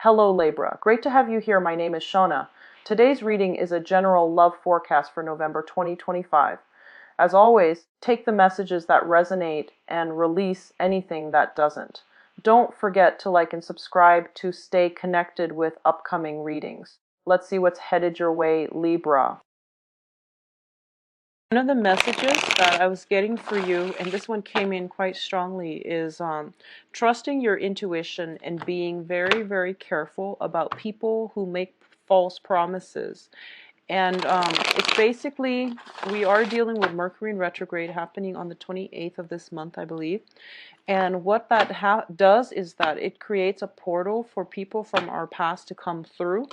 Hello Libra, great to have you here. My name is Shona. Today's reading is a general love forecast for November 2025. As always, take the messages that resonate and release anything that doesn't. Don't forget to like and subscribe to stay connected with upcoming readings. Let's see what's headed your way, Libra. One of the messages that I was getting for you, and this one came in quite strongly, is trusting your intuition and being very, very careful about people who make false promises. And it's basically, we are dealing with Mercury in retrograde happening on the 28th of this month, I believe. And what that does is that it creates a portal for people from our past to come through,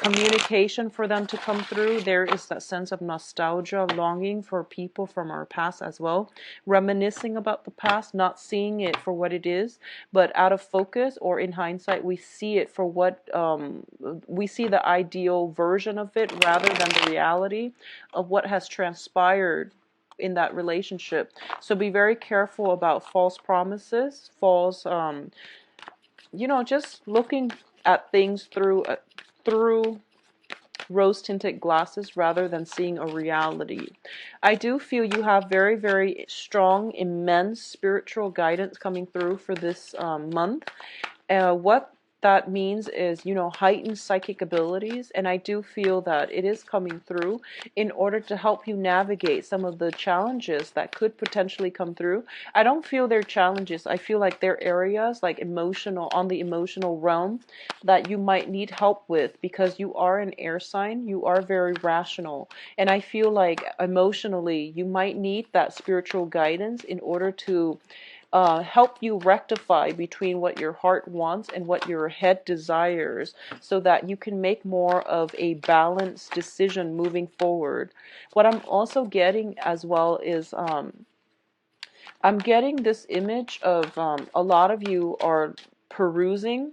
communication for them to come through. There is that sense of nostalgia, longing for people from our past as well, reminiscing about the past, not seeing it for what it is, but out of focus or in hindsight, we see it for what, we see the ideal version of it rather than the reality of what has transpired in that relationship. So be very careful about false promises, false, just looking at things through rose-tinted glasses rather than seeing a reality. I do feel you have very, very strong, immense spiritual guidance coming through for this month. What that means is, heightened psychic abilities, and I do feel that it is coming through in order to help you navigate some of the challenges that could potentially come through. I don't feel they're challenges. I feel like they're areas like on the emotional realm that you might need help with, because you are an air sign, you are very rational, and I feel like emotionally you might need that spiritual guidance in order to help you rectify between what your heart wants and what your head desires, so that you can make more of a balanced decision moving forward. What I'm also getting as well is I'm getting this image of a lot of you are perusing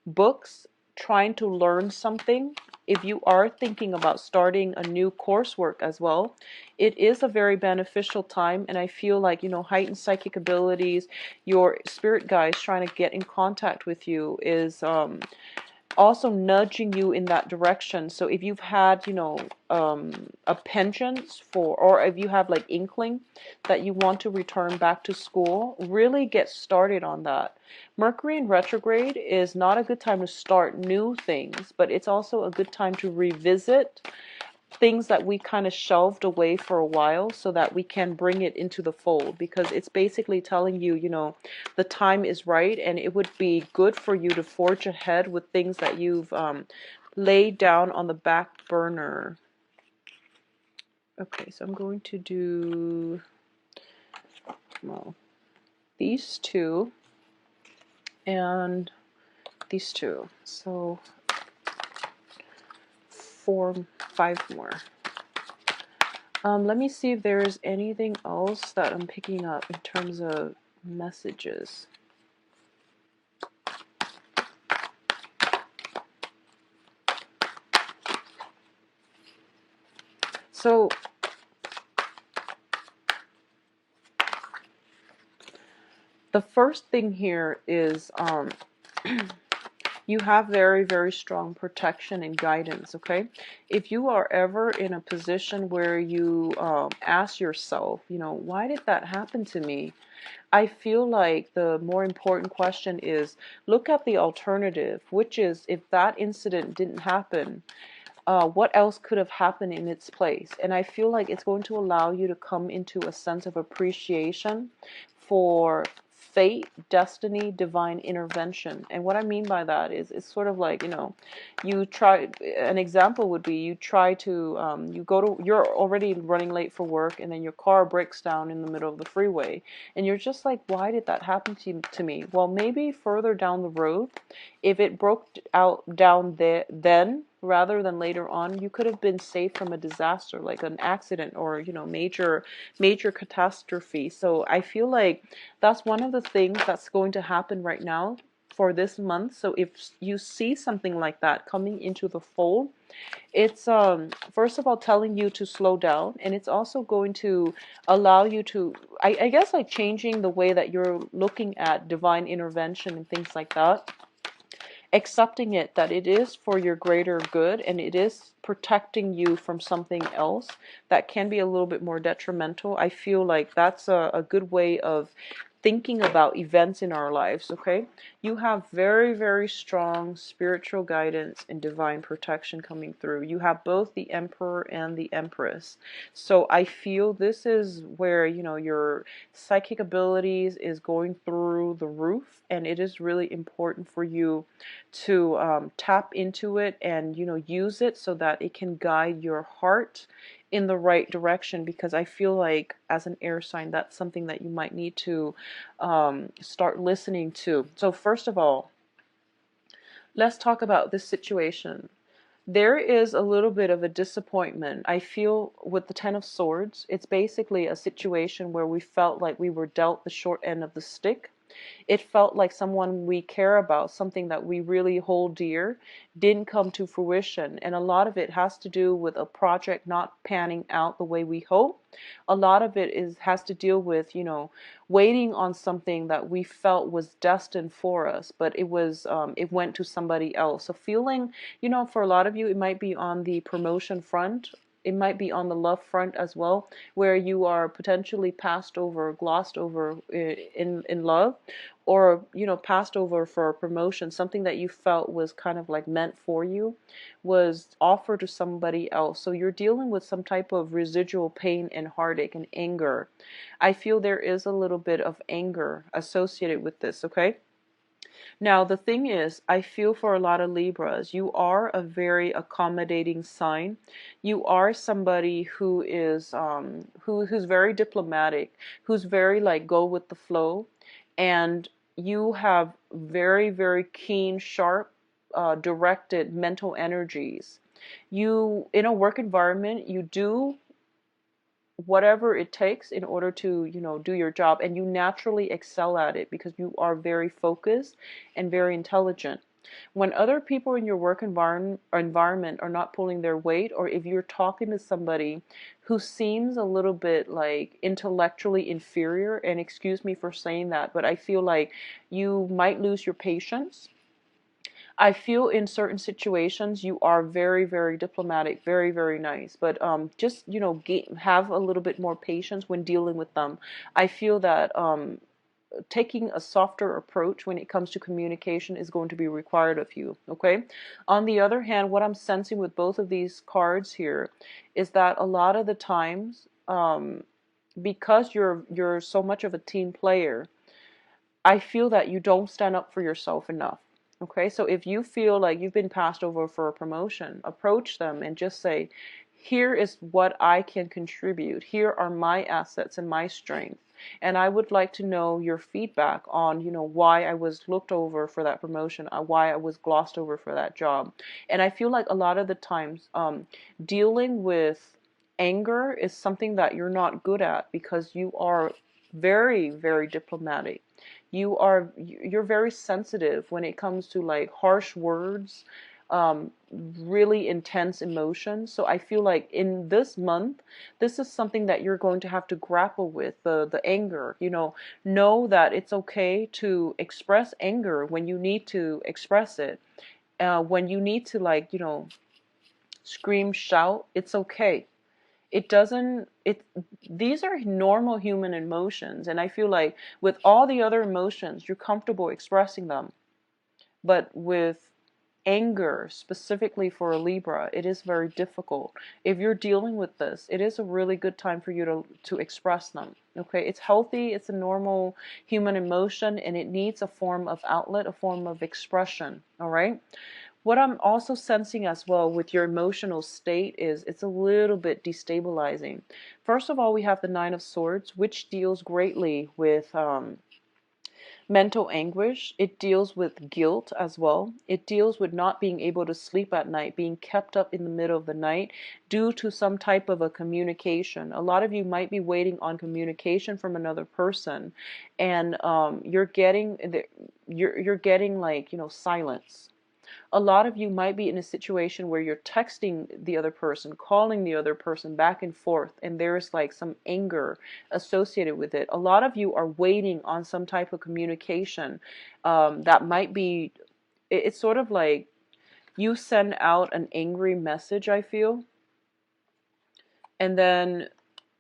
books, trying to learn something. If you are thinking about starting a new coursework as well, it is a very beneficial time, and I feel like, heightened psychic abilities, your spirit guides trying to get in contact with you is also nudging you in that direction. So if you've had, a penchant for, or if you have like inkling that you want to return back to school, really get started on that. Mercury in retrograde is not a good time to start new things, but it's also a good time to revisit things that we kind of shelved away for a while, so that we can bring it into the fold, because it's basically telling you, the time is right, and it would be good for you to forge ahead with things that you've laid down on the back burner. Okay, so I'm going to do, well, these two and these two. So 5 more. Let me see if there's anything else that I'm picking up in terms of messages. So the first thing here is you have very, very strong protection and guidance, okay? If you are ever in a position where you ask yourself, why did that happen to me? I feel like the more important question is, look at the alternative, which is, if that incident didn't happen, what else could have happened in its place? And I feel like it's going to allow you to come into a sense of appreciation for fate, destiny, divine intervention. And what I mean by that is, it's sort of like, you try, an example would be, you try to, you're already running late for work, and then your car breaks down in the middle of the freeway, and you're just like, why did that happen to me? Well, maybe further down the road, if it broke out down there then rather than later on, you could have been saved from a disaster, like an accident, or major catastrophe. So I feel like that's one of the things that's going to happen right now for this month. So if you see something like that coming into the fold, it's first of all telling you to slow down, and it's also going to allow you to, I guess, like changing the way that you're looking at divine intervention and things like that. accepting it that it is for your greater good and it is protecting you from something else that can be a little bit more detrimental. I feel like that's a good way of thinking about events in our lives, okay? You have very, very strong spiritual guidance and divine protection coming through. You have both the Emperor and the Empress. So I feel this is where, you know, your psychic abilities is going through the roof, and it is really important for you to tap into it and, you know, use it so that it can guide your heart in the right direction, because I feel like as an air sign, that's something that you might need to start listening to. So first of all, let's talk about this situation. There is a little bit of a disappointment. I feel with the Ten of Swords, it's basically a situation where we felt like we were dealt the short end of the stick. It felt like someone we care about, something that we really hold dear, didn't come to fruition. And a lot of it has to do with a project not panning out the way we hope. A lot of it has to deal with, you know, waiting on something that we felt was destined for us, but it went to somebody else. So feeling, you know, for a lot of you, it might be on the promotion front. It might be on the love front as well, where you are potentially passed over, glossed over in love, or, you know, passed over for a promotion. Something that you felt was kind of like meant for you was offered to somebody else. So you're dealing with some type of residual pain and heartache and anger. I feel there is a little bit of anger associated with this, okay? Now, the thing is, I feel for a lot of Libras, you are a very accommodating sign. You are somebody who is who's very diplomatic, who's very like go with the flow, and you have very, very keen, sharp, directed mental energies. You, in a work environment, you do whatever it takes in order to, you know, do your job, and you naturally excel at it because you are very focused and very intelligent. When other people in your work environment are not pulling their weight, or if you're talking to somebody who seems a little bit like intellectually inferior, and excuse me for saying that, but I feel like you might lose your patience. I feel in certain situations you are very, very diplomatic, very, very nice, but just, you know, have a little bit more patience when dealing with them. I feel that taking a softer approach when it comes to communication is going to be required of you, okay? On the other hand, what I'm sensing with both of these cards here is that a lot of the times, because you're so much of a team player, I feel that you don't stand up for yourself enough. Okay, so if you feel like you've been passed over for a promotion, approach them and just say, here is what I can contribute. Here are my assets and my strength. And I would like to know your feedback on, you know, why I was looked over for that promotion, why I was glossed over for that job. And I feel like a lot of the times, dealing with anger is something that you're not good at because you are very, very diplomatic. You're very sensitive when it comes to like harsh words, really intense emotions. So I feel like in this month, this is something that you're going to have to grapple with, the anger. You know that it's okay to express anger when you need to express it. When you need to, like, you know, scream, shout, it's okay. It doesn't it These are normal human emotions, and I feel like with all the other emotions you're comfortable expressing them, but with anger, specifically for a Libra, it is very difficult. If you're dealing with this, it is a really good time for you to express them. Okay, it's healthy, it's a normal human emotion, and it needs a form of outlet, a form of expression. All right. What I'm also sensing as well with your emotional state is it's a little bit destabilizing. First of all, we have the Nine of Swords, which deals greatly with mental anguish. It deals with guilt as well. It deals with not being able to sleep at night, being kept up in the middle of the night due to some type of a communication. A lot of you might be waiting on communication from another person, and you're getting like, you know, silence. A lot of you might be in a situation where you're texting the other person, calling the other person back and forth, and there's like some anger associated with it. A lot of you are waiting on some type of communication that might be it's sort of like you send out an angry message, I feel, and then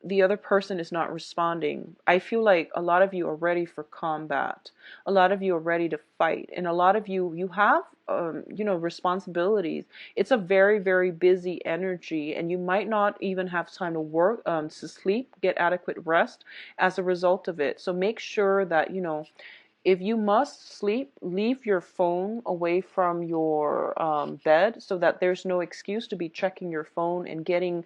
the other person is not responding. I feel like a lot of you are ready for combat. A lot of you are ready to fight. And a lot of you have, responsibilities. It's a very, very busy energy, and you might not even have time to work, to sleep, get adequate rest as a result of it. So make sure that, if you must sleep, leave your phone away from your bed so that there's no excuse to be checking your phone and getting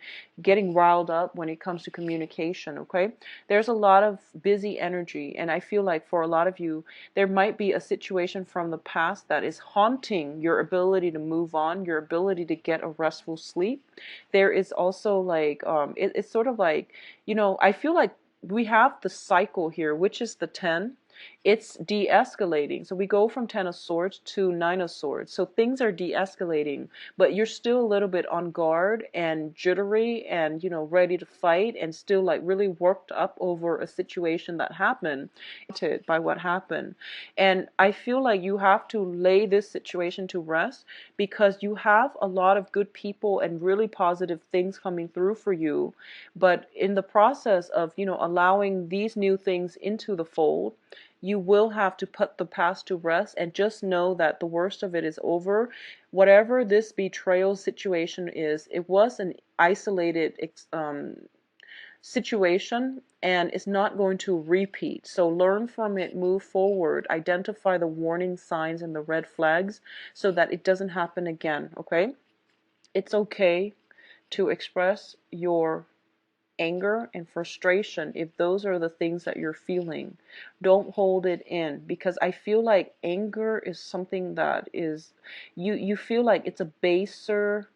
riled up when it comes to communication, okay? There's a lot of busy energy, and I feel like for a lot of you, there might be a situation from the past that is haunting your ability to move on, your ability to get a restful sleep. There is also like, it's sort of like, I feel like we have the cycle here, which is the 10. It's de-escalating. So we go from 10 of swords to 9 of swords. So things are de-escalating, but you're still a little bit on guard and jittery and, ready to fight and still like really worked up over a situation that happened by what happened. And I feel like you have to lay this situation to rest because you have a lot of good people and really positive things coming through for you. But in the process of, allowing these new things into the fold, you will have to put the past to rest and just know that the worst of it is over. Whatever this betrayal situation is, it was an isolated situation and it's not going to repeat. So learn from it, move forward, identify the warning signs and the red flags so that it doesn't happen again, okay? It's okay to express your anger and frustration if those are the things that you're feeling. Don't hold it in, because I feel like anger is something that is, you feel like it's a baser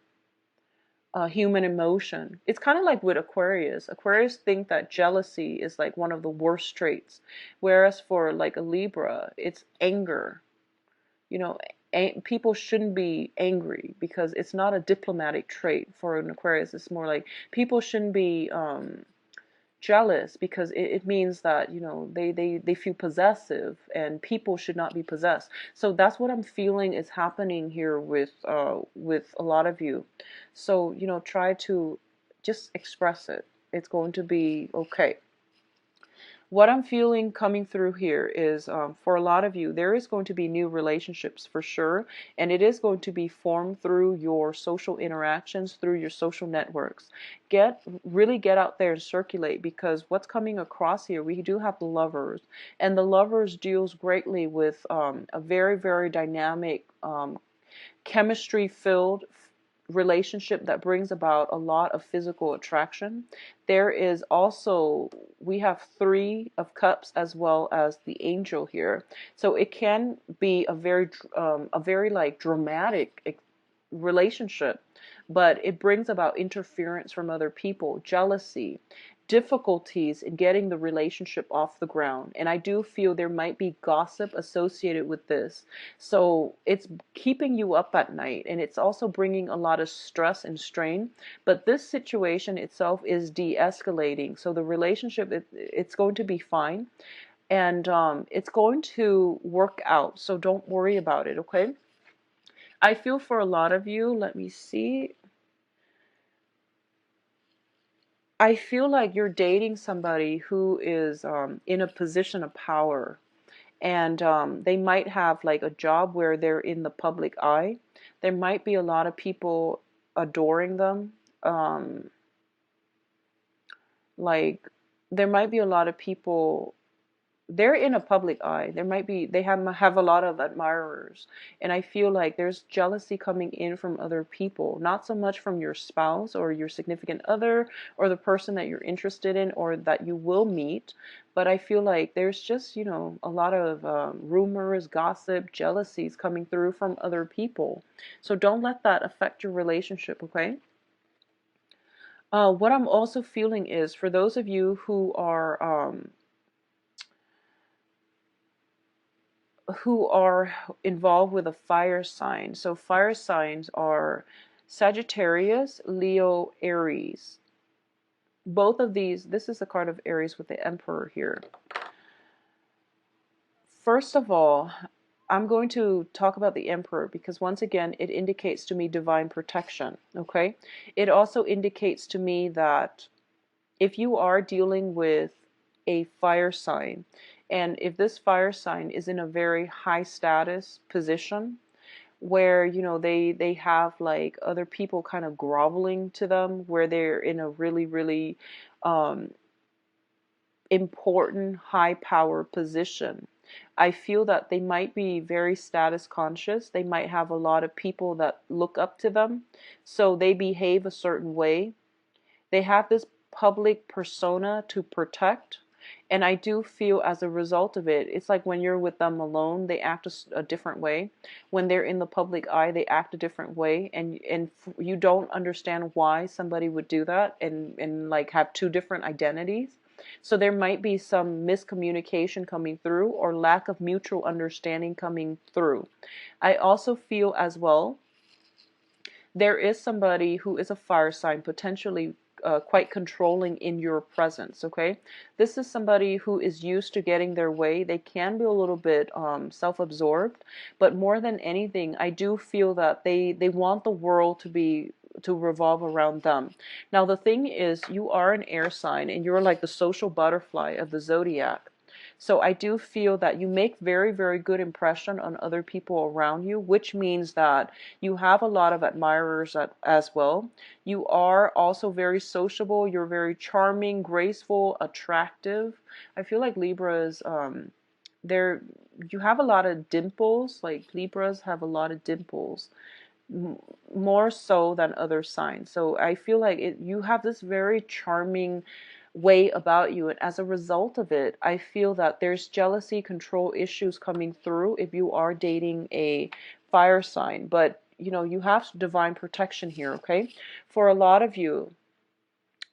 human emotion. It's kind of like with Aquarius. Aquarius think that jealousy is like one of the worst traits, whereas for like a Libra, it's anger. You know, people shouldn't be angry because it's not a diplomatic trait. For an Aquarius, it's more like people shouldn't be jealous because it means that, they feel possessive, and people should not be possessed. So that's what I'm feeling is happening here with a lot of you. So, try to just express it. It's going to be okay. What I'm feeling coming through here is, for a lot of you, there is going to be new relationships for sure, and it is going to be formed through your social interactions, through your social networks. Really get out there and circulate, because what's coming across here, we do have the Lovers, and the Lovers deals greatly with a very, very dynamic, chemistry-filled relationship that brings about a lot of physical attraction. There is also, we have 3 of Cups as well as the Angel here. So it can be a very like dramatic relationship, but it brings about interference from other people, jealousy, difficulties in getting the relationship off the ground. And I do feel there might be gossip associated with this. So it's keeping you up at night, and it's also bringing a lot of stress and strain. But this situation itself is de-escalating. So the relationship, it's going to be fine. And it's going to work out. So don't worry about it, okay? I feel for a lot of you, let me see. I feel like you're dating somebody who is in a position of power, and they might have like a job where they're in the public eye. There might be a lot of people adoring them. Like there might be a lot of people, they're in a public eye. They have a lot of admirers, and I feel like there's jealousy coming in from other people, not so much from your spouse or your significant other or the person that you're interested in or that you will meet, but I feel like there's just, a lot of rumors, gossip, jealousies coming through from other people. So don't let that affect your relationship, okay? What I'm also feeling is, for those of you who are involved with a fire sign. So fire signs are Sagittarius, Leo, Aries. Both of these, this is the card of Aries with the Emperor here. First of all, I'm going to talk about the Emperor because once again, it indicates to me divine protection, okay? It also indicates to me that if you are dealing with a fire sign, and if this fire sign is in a very high status position, where they have like other people kind of groveling to them, where they're in a really um, important high power position, I feel that they might be very status conscious. They might have a lot of people that look up to them, so they behave a certain way. They have this public persona to protect. And I do feel as a result of it, it's like when you're with them alone, they act a different way. When they're in the public eye, they act a different way. And you don't understand why somebody would do that and like have two different identities. So there might be some miscommunication coming through or lack of mutual understanding coming through. I also feel as well there is somebody who is a fire sign, potentially quite controlling in your presence, okay? This is somebody who is used to getting their way. They can be a little bit self-absorbed, but more than anything, I do feel that they want the world to revolve around them. Now, the thing is, you are an air sign, and you're like the social butterfly of the zodiac. So I do feel that you make very good impression on other people around you, which means that you have a lot of admirers as well. You are also very sociable. You're very charming, graceful, attractive. I feel like Libras, they're, you have a lot of dimples. Like Libras have a lot of dimples, more so than other signs. So I feel like you have this very charming way about you, and as a result of it, I feel that there's jealousy, control issues coming through if you are dating a fire sign. But you have divine protection here, okay? For a lot of you,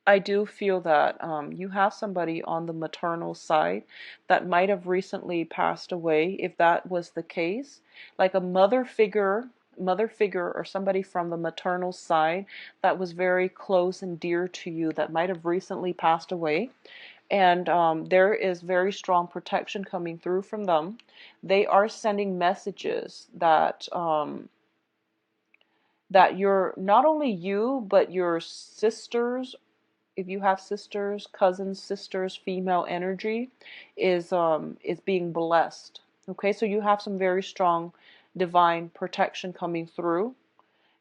I do feel that you have somebody on the maternal side that might have recently passed away. If that was the case, like a mother figure or somebody from the maternal side that was very close and dear to you that might have recently passed away. And there is very strong protection coming through from them. They are sending messages that you're not only you, but your sisters, if you have sisters, cousins, sisters, female energy is being blessed. Okay, so you have some very strong divine protection coming through.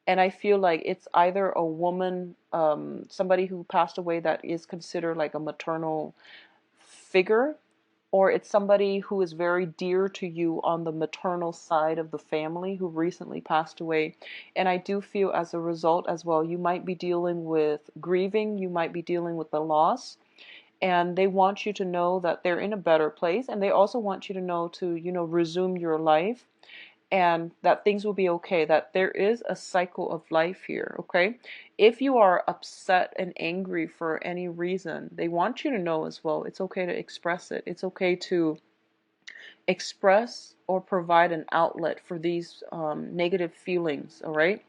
And I feel like it's either a woman, somebody who passed away that is considered like a maternal figure, or it's somebody who is very dear to you on the maternal side of the family who recently passed away. And I do feel as a result as well, you might be dealing with grieving, you might be dealing with the loss, and they want you to know that they're in a better place, and they also want you to know to, resume your life and that things will be okay, that there is a cycle of life here, okay? If you are upset and angry for any reason, they want you to know as well, it's okay to express it. It's okay to express or provide an outlet for these negative feelings, all right?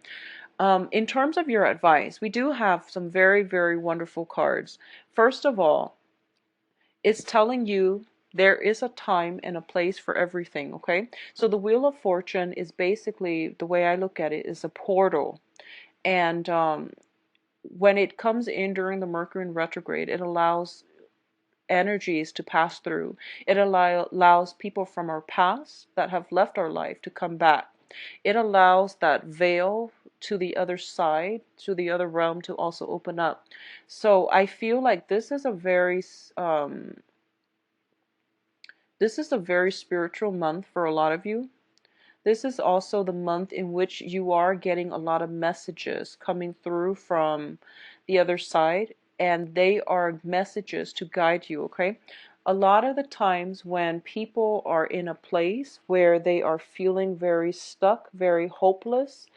In terms of your advice, we do have some very wonderful cards. First of all, it's telling you there is a time and a place for everything, okay? So the Wheel of Fortune is basically, the way I look at it, is a portal. And when it comes in during the Mercury in retrograde, it allows energies to pass through. It allows people from our past that have left our life to come back. It allows that veil to the other side, to the other realm, to also open up. So I feel like this is a very spiritual month for a lot of you. This is also the month in which you are getting a lot of messages coming through from the other side, and they are messages to guide you, okay? A lot of the times when people are in a place where they are feeling very stuck, very hopeless,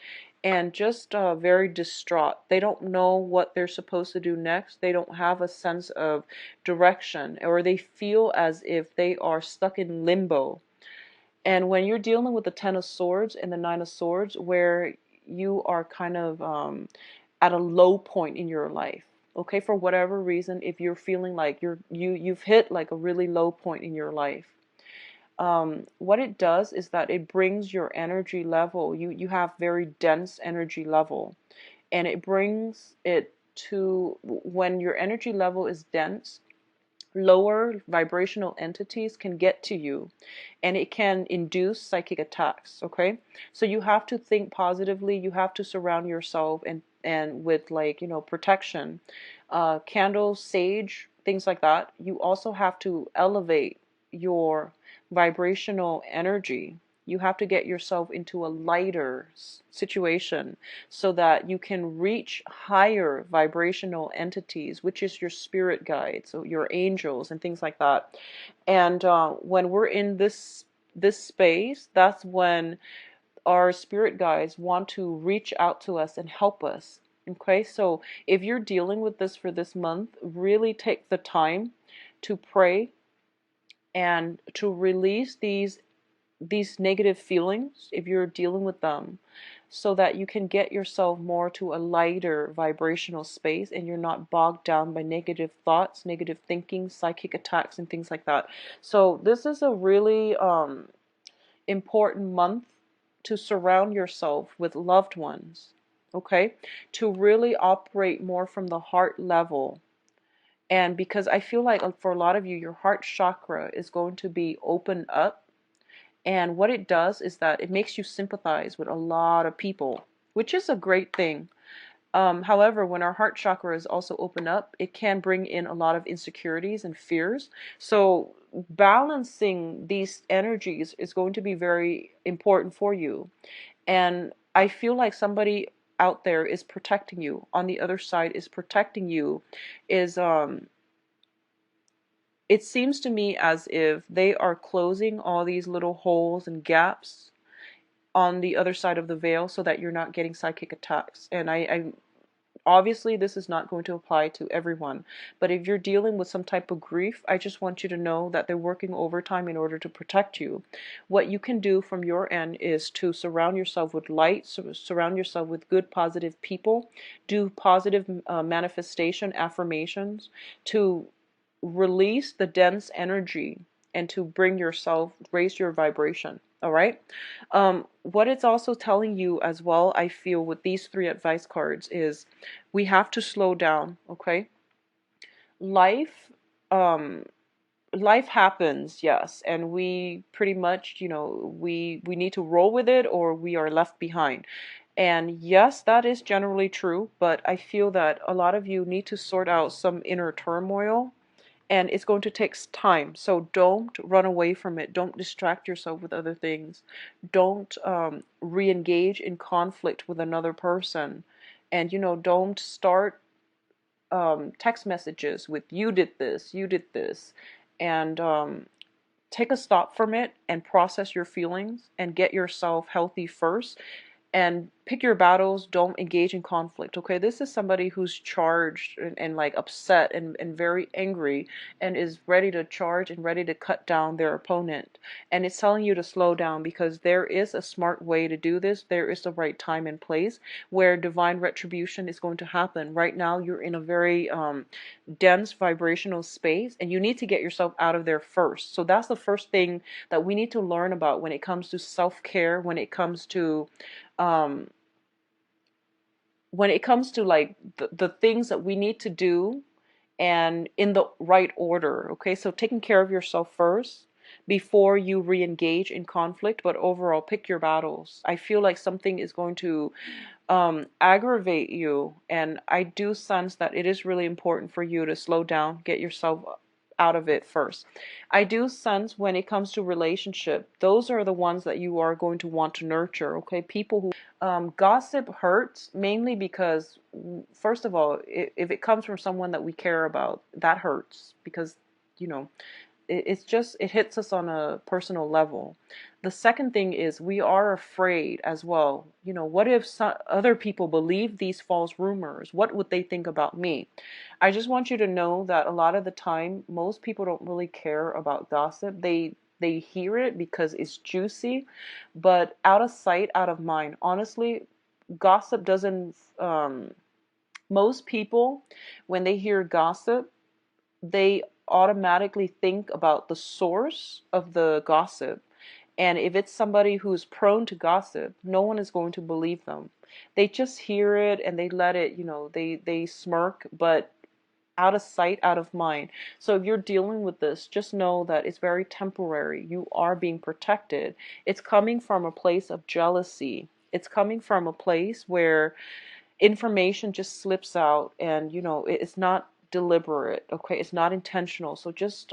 and just very distraught. They don't know what they're supposed to do next. They don't have a sense of direction, or they feel as if they are stuck in limbo. And when you're dealing with the Ten of Swords and the Nine of Swords, where you are kind of at a low point in your life, okay, for whatever reason, if you're feeling like you've hit like a really low point in your life, what it does is that it brings your energy level. You have very dense energy level, and it brings it to, when your energy level is dense, lower vibrational entities can get to you, and it can induce psychic attacks. Okay, so you have to think positively. You have to surround yourself and with, like, protection, candles, sage, things like that. You also have to elevate your vibrational energy. You have to get yourself into a lighter situation so that you can reach higher vibrational entities, which is your spirit guides, so your angels and things like that. And when we're in this space, that's when our spirit guides want to reach out to us and help us. Okay, so if you're dealing with this for this month, really take the time to pray and to release these negative feelings if you're dealing with them, so that you can get yourself more to a lighter vibrational space and you're not bogged down by negative thoughts, negative thinking, psychic attacks, and things like that. So this is a really important month to surround yourself with loved ones, okay? To really operate more from the heart level. And because I feel like for a lot of you, your heart chakra is going to be opened up. And what it does is that it makes you sympathize with a lot of people, which is a great thing. However, when our heart chakra is also open up, it can bring in a lot of insecurities and fears. So balancing these energies is going to be very important for you. And I feel like somebody out there is protecting you. On the other side is protecting you. Is It seems to me as if they are closing all these little holes and gaps on the other side of the veil so that you're not getting psychic attacks. And I obviously, this is not going to apply to everyone, but if you're dealing with some type of grief, I just want you to know that they're working overtime in order to protect you. What you can do from your end is to surround yourself with light, surround yourself with good, positive people, do positive manifestation affirmations to release the dense energy and to bring yourself, raise your vibration. All right. What it's also telling you as well, I feel, with these three advice cards is we have to slow down. Okay. Life, um, life happens, yes, and we pretty much, we need to roll with it or we are left behind. And yes, that is generally true, but I feel that a lot of you need to sort out some inner turmoil, and it's going to take time. So don't run away from it. Don't distract yourself with other things. Don't re-engage in conflict with another person. And, don't start text messages with you did this. And take a stop from it and process your feelings and get yourself healthy first, and pick your battles. Don't engage in conflict. Okay, this is somebody who's charged and like upset and very angry and is ready to charge and ready to cut down their opponent, and it's telling you to slow down because there is a smart way to do this. There is the right time and place where divine retribution is going to happen. Right now you're in a very dense vibrational space and you need to get yourself out of there first. So that's the first thing that we need to learn about when it comes to self-care, um, when it comes to like the things that we need to do and in the right order. Okay, so taking care of yourself first before you re-engage in conflict, but overall pick your battles. I feel like something is going to aggravate you, and I do sense that it is really important for you to slow down, get yourself out of it first. I do sense when it comes to relationship, those are the ones that you are going to want to nurture. Okay, people who gossip hurts mainly because, first of all, if it comes from someone that we care about, that hurts because, you know, it's just, it hits us on a personal level. The second thing is we are afraid as well. What if other people believe these false rumors? What would they think about me? I just want you to know that a lot of the time, most people don't really care about gossip. They hear it because it's juicy, but out of sight, out of mind. Honestly, gossip doesn't, most people, when they hear gossip, they automatically think about the source of the gossip. And if it's somebody who's prone to gossip, no one is going to believe them. They just hear it and they let it, they smirk, but out of sight, out of mind. So if you're dealing with this, just know that it's very temporary. You are being protected. It's coming from a place of jealousy. It's coming from a place where information just slips out, and it's not deliberate. Okay, it's not intentional. So just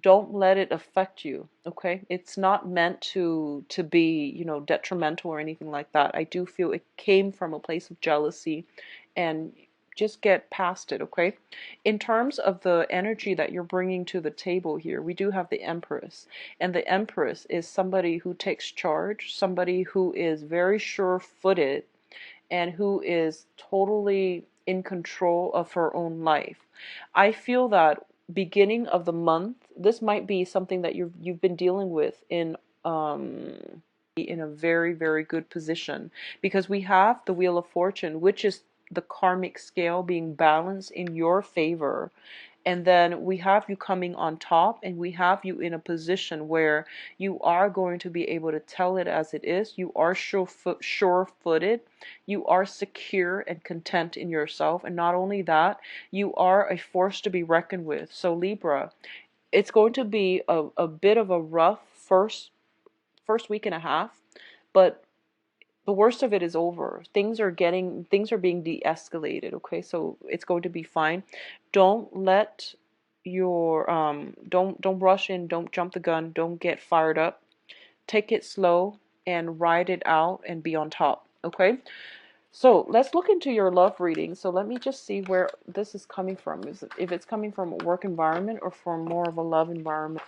don't let it affect you. Okay, it's not meant to be detrimental or anything like that. I do feel it came from a place of jealousy, and just get past it. Okay, in terms of the energy that you're bringing to the table here, we do have the Empress, and the Empress is somebody who takes charge, somebody who is very sure-footed, and who is totally in control of her own life. I feel that beginning of the month, this might be something that you've been dealing with in a very, very good position, because we have the Wheel of Fortune, which is the karmic scale being balanced in your favor. And then we have you coming on top, and we have you in a position where you are going to be able to tell it as it is. You are sure-footed. You are secure and content in yourself. And not only that, you are a force to be reckoned with. So Libra, it's going to be a bit of a rough first week and a half, but the worst of it is over. Things are being de-escalated. Okay, so it's going to be fine. Don't let your don't rush in, don't jump the gun, don't get fired up. Take it slow and ride it out and be on top. Okay, so let's look into your love reading. So let me just see where this is coming from. If it's coming from a work environment or from more of a love environment.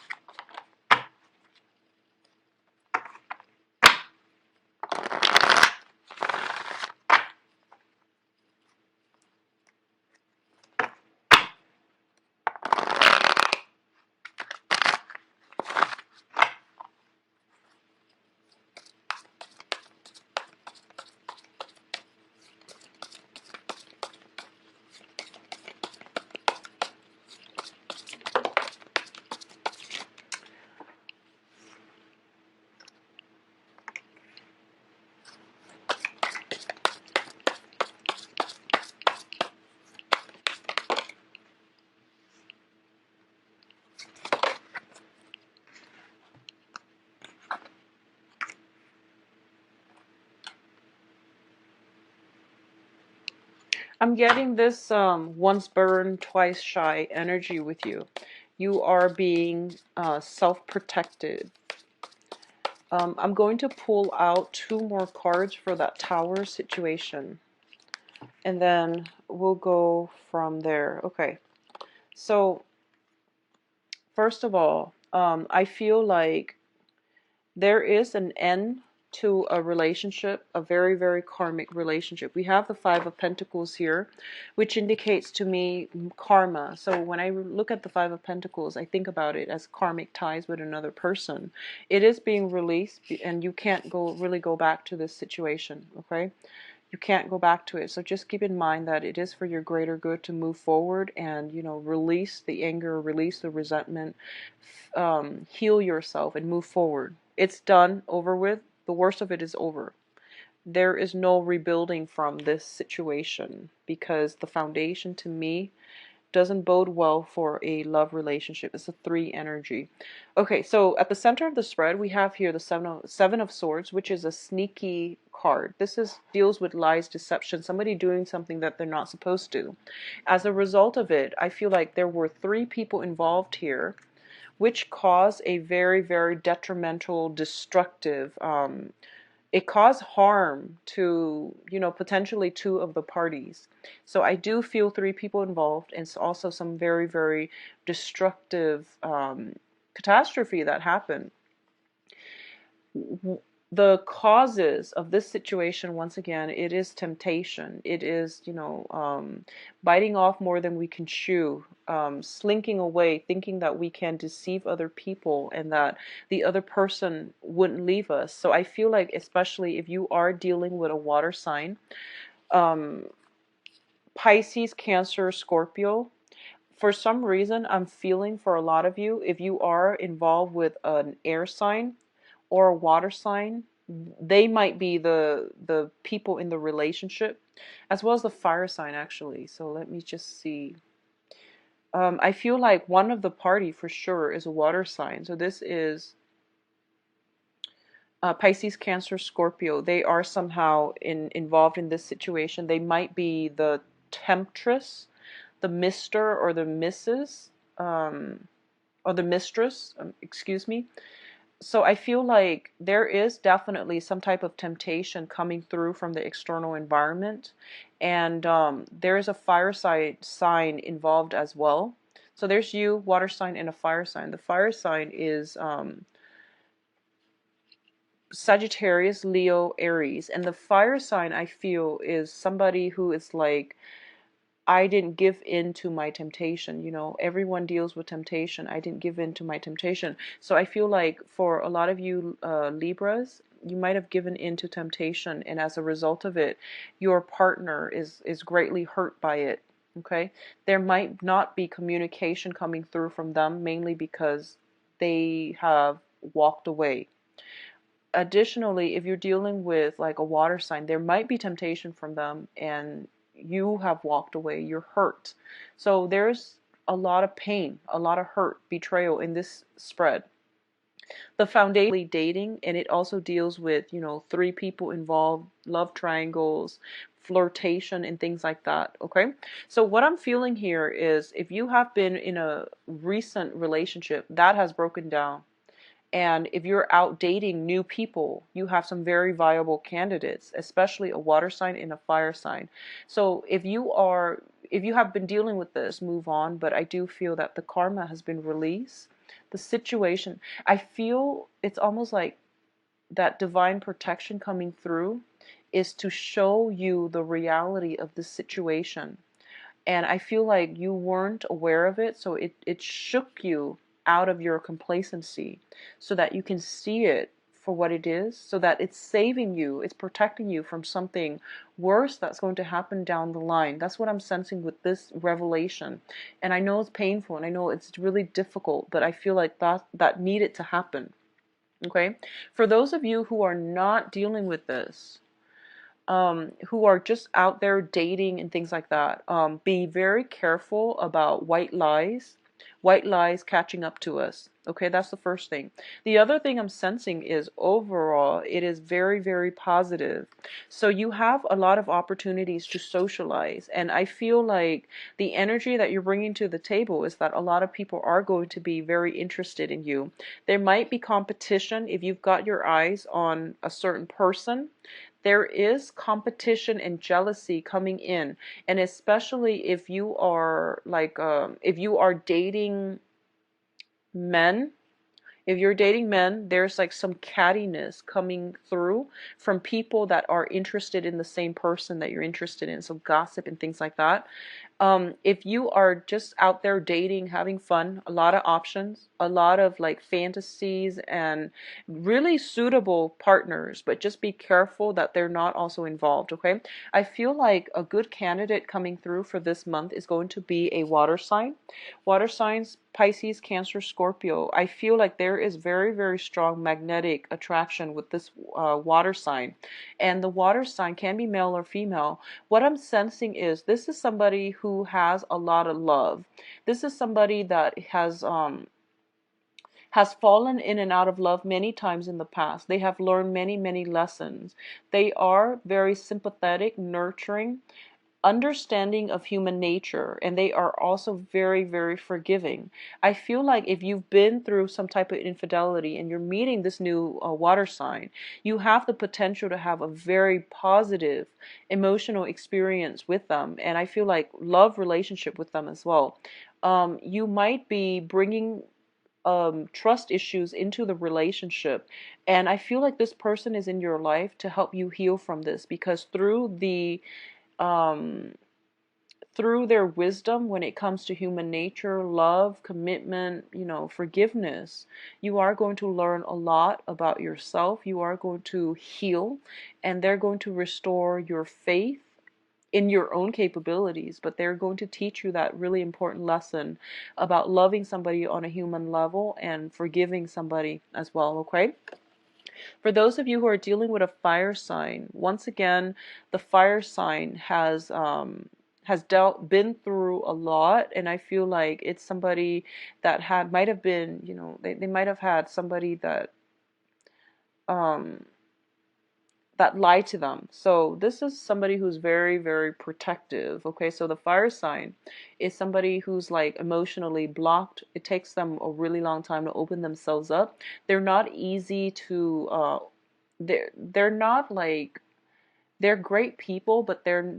I'm getting this once burned, twice shy energy with you. You are being self-protected. I'm going to pull out 2 more cards for that Tower situation, and then we'll go from there. Okay, so first of all, I feel like there is an end to a relationship, a very, very karmic relationship. We have the Five of Pentacles here, which indicates to me karma. So when I look at the Five of Pentacles, I think about it as karmic ties with another person. It is being released, and you can't really go back to this situation, okay? You can't go back to it. So just keep in mind that it is for your greater good to move forward and, release the anger, release the resentment, heal yourself and move forward. It's done, over with. The worst of it is over. There is no rebuilding from this situation, because the foundation to me doesn't bode well for a love relationship. It's a 3 energy. Okay, so at the center of the spread, we have here the Seven of Swords, which is a sneaky card. This deals with lies, deception, somebody doing something that they're not supposed to. As a result of it, I feel like there were 3 people involved here, which caused a very, very detrimental, destructive, it caused harm to, potentially 2 of the parties. So I do feel 3 people involved, and it's also some very, very destructive catastrophe that happened. The causes of this situation, once again, it is temptation. It is, biting off more than we can chew, slinking away, thinking that we can deceive other people and that the other person wouldn't leave us. So I feel like, especially if you are dealing with a water sign, Pisces, Cancer, Scorpio, For some reason, I'm feeling for a lot of you, if you are involved with an air sign or a water sign, they might be the people in the relationship, as well as the fire sign actually. So let me just see. I feel like one of the party for sure is a water sign. So this is Pisces, Cancer, Scorpio. They are somehow involved in this situation. They might be the temptress, the Mr. or the Mrs. Or the mistress, excuse me. So I feel like there is definitely some type of temptation coming through from the external environment, and there is a fire sign involved as well. So there's you, water sign, and a fire sign. The fire sign is Sagittarius, Leo, Aries, and the fire sign I feel is somebody who is like, I didn't give in to my temptation. You know, everyone deals with temptation. I didn't give in to my temptation. So I feel like for a lot of you Libras, you might have given in to temptation, and as a result of it, your partner is greatly hurt by it. Okay, there might not be communication coming through from them, mainly because they have walked away. Additionally, if you're dealing with like a water sign, there might be temptation from them and you have walked away, you're hurt. So there's a lot of pain, a lot of hurt, betrayal in this spread. The foundation dating, and it also deals with, you know, three people involved, love triangles, flirtation, and things like that. Okay, so what I'm feeling here is if you have been in a recent relationship that has broken down, and if you're out dating new people, you have some very viable candidates, especially a water sign and a fire sign. So if you have been dealing with this, move on. But I do feel that the karma has been released. The situation, I feel it's almost like that divine protection coming through is to show you the reality of the situation. And I feel like you weren't aware of it, so it shook you out of your complacency so that you can see it for what it is, so that it's saving you, it's protecting you from something worse that's going to happen down the line. That's what I'm sensing with this revelation. And I know it's painful and I know it's really difficult, but I feel like that needed to happen. Okay? For those of you who are not dealing with this, who are just out there dating and things like that, be very careful about white lies catching up to us. Okay, that's the first thing. The other thing I'm sensing is overall, it is very, very positive. So you have a lot of opportunities to socialize. And I feel like the energy that you're bringing to the table is that a lot of people are going to be very interested in you. There might be competition if you've got your eyes on a certain person. There is competition and jealousy coming in, and especially if you are like if you are dating men, if you're dating men, there's like some cattiness coming through from people that are interested in the same person that you're interested in, so gossip and things like that. If you are just out there dating, having fun, a lot of options, a lot of like fantasies and really suitable partners, but just be careful that they're not also involved, okay? I feel like a good candidate coming through for this month is going to be a water sign. Water signs, Pisces, Cancer, Scorpio. I feel like there is very, very strong magnetic attraction with this water sign. And the water sign can be male or female. What I'm sensing is this is somebody who has a lot of love. This is somebody that has fallen in and out of love many times in the past. They have learned many, many lessons. They are very sympathetic, nurturing, understanding of human nature, and they are also very, very forgiving. I feel like if you've been through some type of infidelity and you're meeting this new water sign, you have the potential to have a very positive emotional experience with them, and I feel like love relationship with them as well. You might be bringing trust issues into the relationship, and I feel like this person is in your life to help you heal from this, because um, through their wisdom when it comes to human nature, love, commitment, you know, forgiveness, you are going to learn a lot about yourself. You are going to heal, and they're going to restore your faith in your own capabilities, but they're going to teach you that really important lesson about loving somebody on a human level and forgiving somebody as well, okay? For those of you who are dealing with a fire sign, once again, the fire sign has been through a lot, and I feel like it's somebody that might have been, you know, they might have had somebody um that lie to them. So this is somebody who's very, very protective. Okay, so the fire sign is somebody who's like emotionally blocked. It takes them a really long time to open themselves up. They're not easy to they're not like, they're great people, but